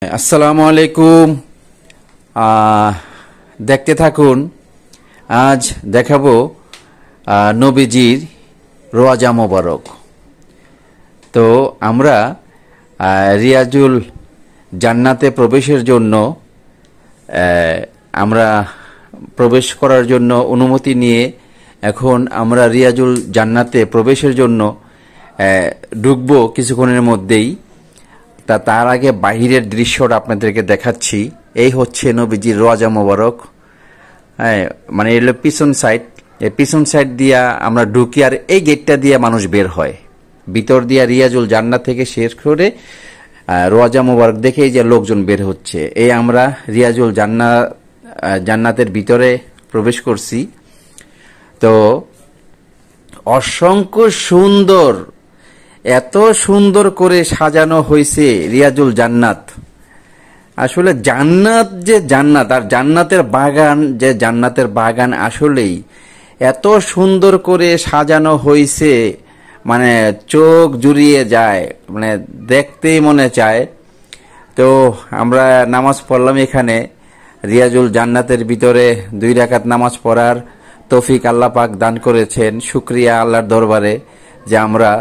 আসসালামু আলাইকুম। দেখতে থাকুন। আজ দেখাবো নবীজির রোজা মোবারক। তো আমরা রিয়াজুল জান্নাতে প্রবেশের জন্য আমরা প্রবেশ করার জন্য অনুমতি নিয়ে এখন আমরা রিয়াজুল জান্নাতে প্রবেশের জন্য ঢুকবো কিছুক্ষণের মধ্যেই। তার আগে বাহিরের দৃশ্যটা আপনাদেরকে দেখাচ্ছি। এই হচ্ছে নবীজির রোজা মোবারক। হ্যাঁ, মানে এলো পিছন সাইড। এই পিছন সাইড দিয়া আমরা ঢুকি, আর এই গেটটা দিয়ে মানুষ বের হয় ভিতর দিয়া রিয়াজুল জান্নাত থেকে শেষ করে রোজা মোবারক দেখে যে লোকজন বের হচ্ছে। এই আমরা রিয়াজুল জান্নাতের ভিতরে প্রবেশ করছি। তো অসংখ্য সুন্দর, এত সুন্দর করে সাজানো হয়েছে রিয়াজুল জান্নাত। আসলে জান্নাত যে জান্নাত, আর জান্নাতের বাগান যে জান্নাতের বাগান আসলেই এত সুন্দর করে সাজানো হয়েছে, মানে চোখ জুড়িয়ে যায়, মানে দেখতেই মনে চায়। তো আমরা নামাজ পড়লাম এখানে রিয়াজুল জান্নাতের ভিতরে 2 রাকাত নামাজ পড়ার তৌফিক আল্লাহ পাক দান করেছেন। শুকরিয়া আল্লাহর দরবারে যে আমরা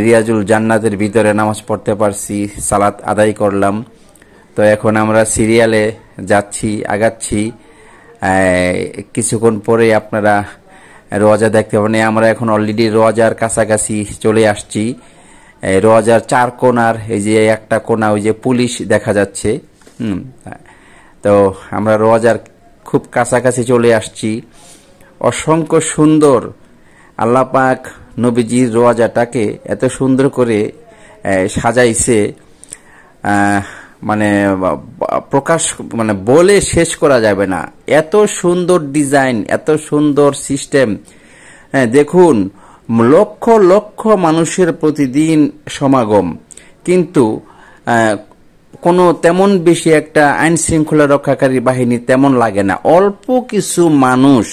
রিয়াজুল জান্নাতের ভিতরে নামাজ পড়তে পারছি, সালাত আদায় করলাম। তো এখন আমরা সিরিয়ালে যাচ্ছি, আগাচ্ছি। কিছুক্ষণ পরে আপনারা রোজা দেখতে পাবেন। আমরা এখন অলরেডি রোজার কাছাকাছি চলে আসছি। রোজার 4 কোণার এই যে একটা কোণা, ওই যে পুলিশ দেখা যাচ্ছে। তো আমরা রোজার খুব কাছাকাছি চলে আসছি। অসংখ্য সুন্দর আল্লাহ পাক নবীজির রোজাটাকে এত সুন্দর করে সাজাইছে, মানে প্রকাশ, মানে বলে শেষ করা যাবে না। এত সুন্দর ডিজাইন, এত সুন্দর সিস্টেম। দেখুন, লক্ষ লক্ষ মানুষের প্রতিদিন সমাগম, কিন্তু কোনো তেমন বেশি একটা আইন শৃঙ্খলা রক্ষাকারী বাহিনী তেমন লাগে না। অল্প কিছু মানুষ,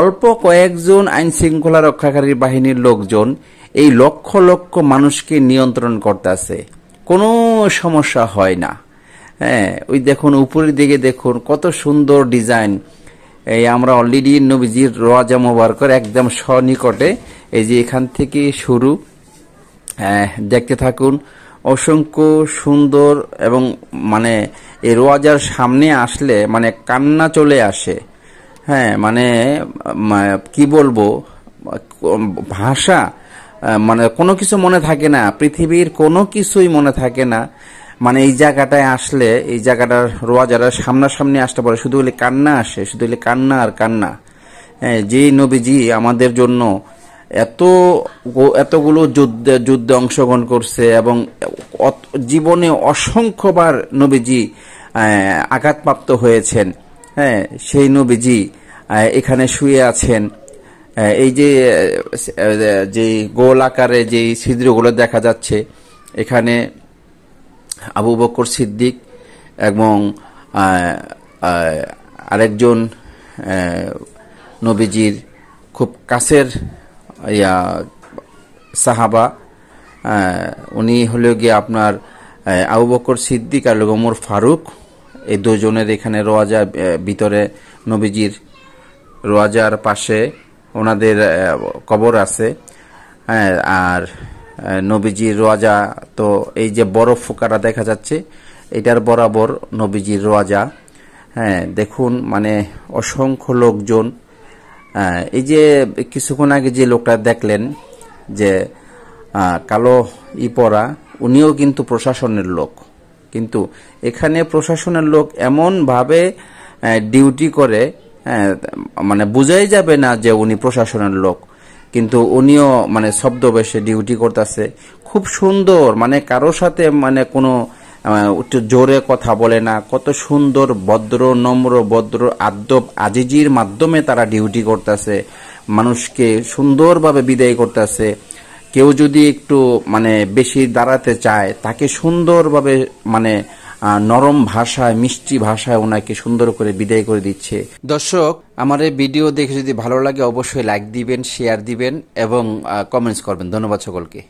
অল্প কয়েকজন আইন শৃঙ্খলা রক্ষাকারী বাহিনীর লোকজন এই লক্ষ লক্ষ মানুষকে নিয়ন্ত্রণ করতেছে, কোনো সমস্যা হয় না। হ্যাঁ, ওই দেখুন উপরের দিকে দেখুন কত সুন্দর ডিজাইন। এই আমরা অলরেডি নবীজির রোজা মোবারকের একদম সনিকটে, এই যে এখান থেকে শুরু। দেখতে থাকুন, অসংখ্য সুন্দর। এবং মানে এই রোজার সামনে আসলে মানে কান্না চলে আসে। হ্যাঁ, মানে কি বলবো, ভাষা, মানে কোনো কিছু মনে থাকে না, পৃথিবীর কোনো কিছুই মনে থাকে না। মানে এই জায়গাটায় আসলে, এই জায়গাটার রোজারা সামনাসামনি আসতে পারে, শুধু হলে কান্না আসে, শুধু হলে কান্না আর কান্না। হ্যাঁ, যে নবীজি আমাদের জন্য এতগুলো যুদ্ধে অংশগ্রহণ করছে এবং জীবনে অসংখ্যবার নবীজি আঘাতপ্রাপ্ত হয়েছেন। হ্যাঁ, সেই নবীজি এখানে শুয়ে আছেন। এই যে গোল আকারে যে ছিদ্রগুলো দেখা যাচ্ছে, এখানে আবু বকর সিদ্দিক এবং আরেকজন নবীজির খুব কাছের সাহাবা, উনি হলো গিয়ে আপনার আবু বকর সিদ্দিক আর ওমর ফারুক। এই দুজনের এখানে রোজা ভিতরে নবীজির রোজার পাশে ওনাদের কবর আছে। হ্যাঁ, আর নবীজির রোজা, তো এই যে বড় ফোকারা দেখা যাচ্ছে, এটার বরাবর নবীজির রোজা। হ্যাঁ, দেখুন, মানে অসংখ্য লোকজন। এই যে কিছুক্ষণ আগে যে লোকটা দেখলেন যে কালো পরা, উনিও কিন্তু প্রশাসনের লোক। কিন্তু এখানে প্রশাসনের লোক এমন ভাবে ডিউটি করে, মানে বোঝাই যাবে না যে উনি প্রশাসনের লোক, কিন্তু উনিও মানে ছদ্মবেশে ডিউটি করতেছে। খুব সুন্দর, মানে কারোর সাথে মানে কোনো জোরে কথা বলে না। কত সুন্দর, ভদ্র, নম্র, ভদ্র, আদব আজিজির মাধ্যমে তারা ডিউটি করতেছে, মানুষকে সুন্দরভাবে বিদায় করতেছে। কেউ যদি একটু মানে বেশি দাঁড়াতে চায়, তাকে সুন্দরভাবে মানে নরম ভাষায়, মিষ্টি ভাষায় ওনাকে সুন্দর করে বিদায় করে দিচ্ছে। দর্শক, আমার এই ভিডিও দেখে যদি ভালো লাগে অবশ্যই লাইক দিবেন, শেয়ার দিবেন এবং কমেন্টস করবেন। ধন্যবাদ সকলকে।